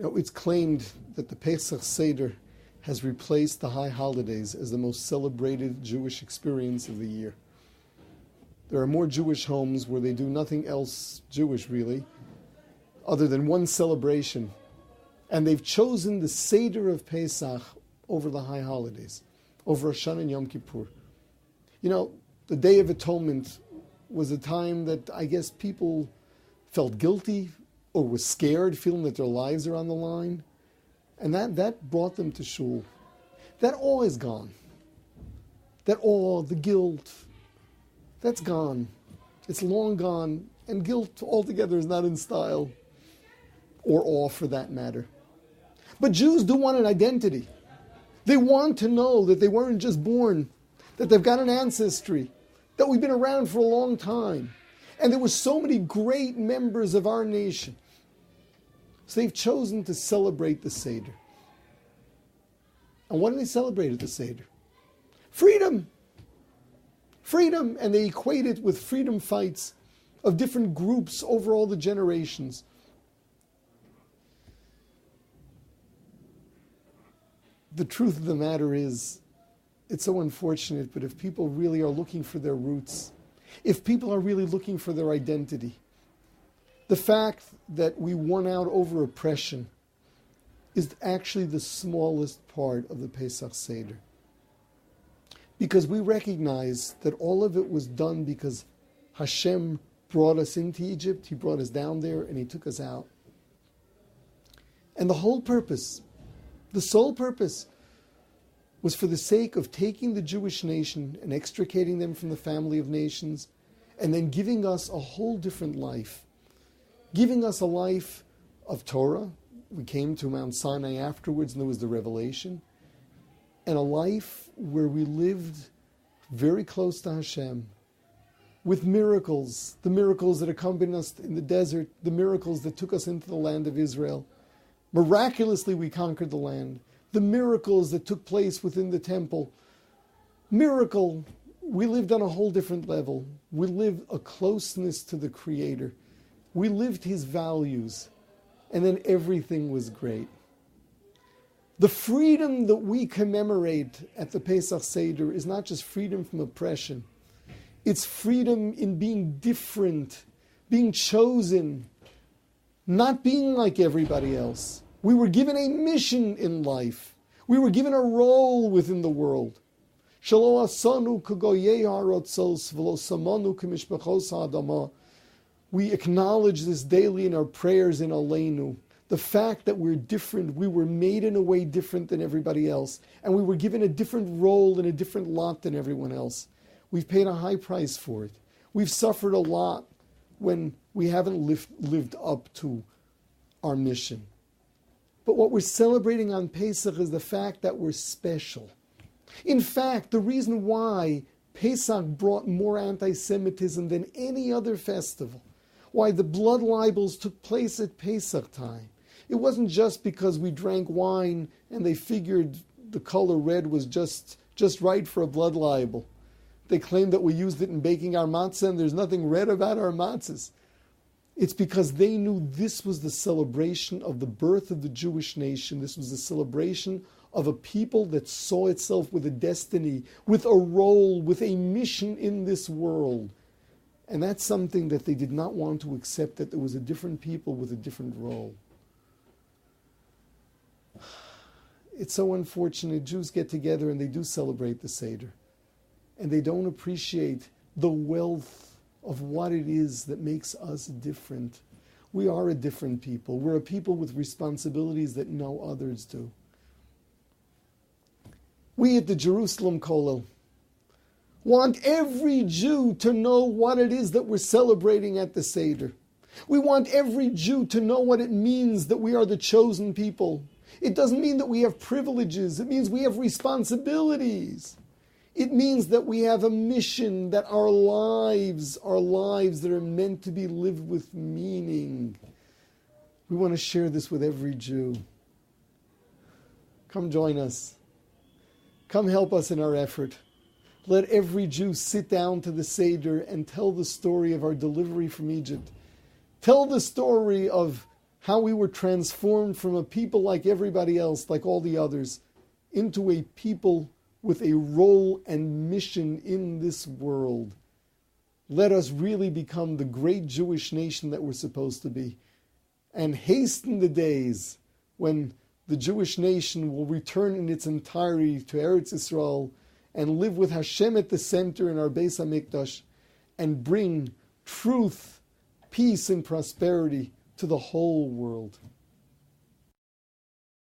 It's claimed that the Pesach Seder has replaced the high holidays as the most celebrated Jewish experience of the year. There are more Jewish homes where they do nothing else Jewish, really, other than one celebration. And they've chosen the Seder of Pesach over the high holidays, over Rosh Hashanah and Yom Kippur. The Day of Atonement was a time that I guess people felt guilty or were scared, feeling that their lives are on the line. And that brought them to shul. That awe is gone. That awe, the guilt, that's gone. It's long gone. And guilt altogether is not in style, or awe for that matter. But Jews do want an identity. They want to know that they weren't just born, that they've got an ancestry, that we've been around for a long time. And there were so many great members of our nation. So they've chosen to celebrate the Seder. And what do they celebrate at the Seder? Freedom. Freedom. And they equate it with freedom fights of different groups over all the generations. The truth of the matter is, it's so unfortunate, but if people really are looking for their roots, if people are really looking for their identity, the fact that we won out over oppression is actually the smallest part of the Pesach Seder. Because we recognize that all of it was done because Hashem brought us into Egypt, He brought us down there, and He took us out. And the whole purpose, the sole purpose, was for the sake of taking the Jewish nation and extricating them from the family of nations, and then giving us a whole different life. Giving us a life of Torah. We came to Mount Sinai afterwards, and there was the revelation. And a life where we lived very close to Hashem, with miracles, the miracles that accompanied us in the desert, the miracles that took us into the land of Israel. Miraculously, we conquered the land. The miracles that took place within the temple. Miracle, we lived on a whole different level. We lived a closeness to the Creator. We lived His values. And then everything was great. The freedom that we commemorate at the Pesach Seder is not just freedom from oppression. It's freedom in being different, being chosen, not being like everybody else. We were given a mission in life. We were given a role within the world. We acknowledge this daily in our prayers in Aleinu. The fact that we're different, we were made in a way different than everybody else. And we were given a different role and a different lot than everyone else. We've paid a high price for it. We've suffered a lot when we haven't lived up to our mission. But what we're celebrating on Pesach is the fact that we're special. In fact, the reason why Pesach brought more anti-Semitism than any other festival, why the blood libels took place at Pesach time, it wasn't just because we drank wine and they figured the color red was just right for a blood libel. They claimed that we used it in baking our matzah and there's nothing red about our matzahs. It's because they knew this was the celebration of the birth of the Jewish nation. This was the celebration of a people that saw itself with a destiny, with a role, with a mission in this world. And that's something that they did not want to accept, that there was a different people with a different role. It's so unfortunate. Jews get together and they do celebrate the Seder. And they don't appreciate the wealth of what it is that makes us different. We are a different people. We're a people with responsibilities that no others do. We at the Jerusalem Kollel want every Jew to know what it is that we're celebrating at the Seder. We want every Jew to know what it means that we are the chosen people. It doesn't mean that we have privileges. It means we have responsibilities. It means that we have a mission, that our lives are lives that are meant to be lived with meaning. We want to share this with every Jew. Come join us. Come help us in our effort. Let every Jew sit down to the Seder and tell the story of our delivery from Egypt. Tell the story of how we were transformed from a people like everybody else, like all the others, into a people with a role and mission in this world. Let us really become the great Jewish nation that we're supposed to be, and hasten the days when the Jewish nation will return in its entirety to Eretz Yisrael and live with Hashem at the center in our Beis HaMikdash and bring truth, peace, and prosperity to the whole world.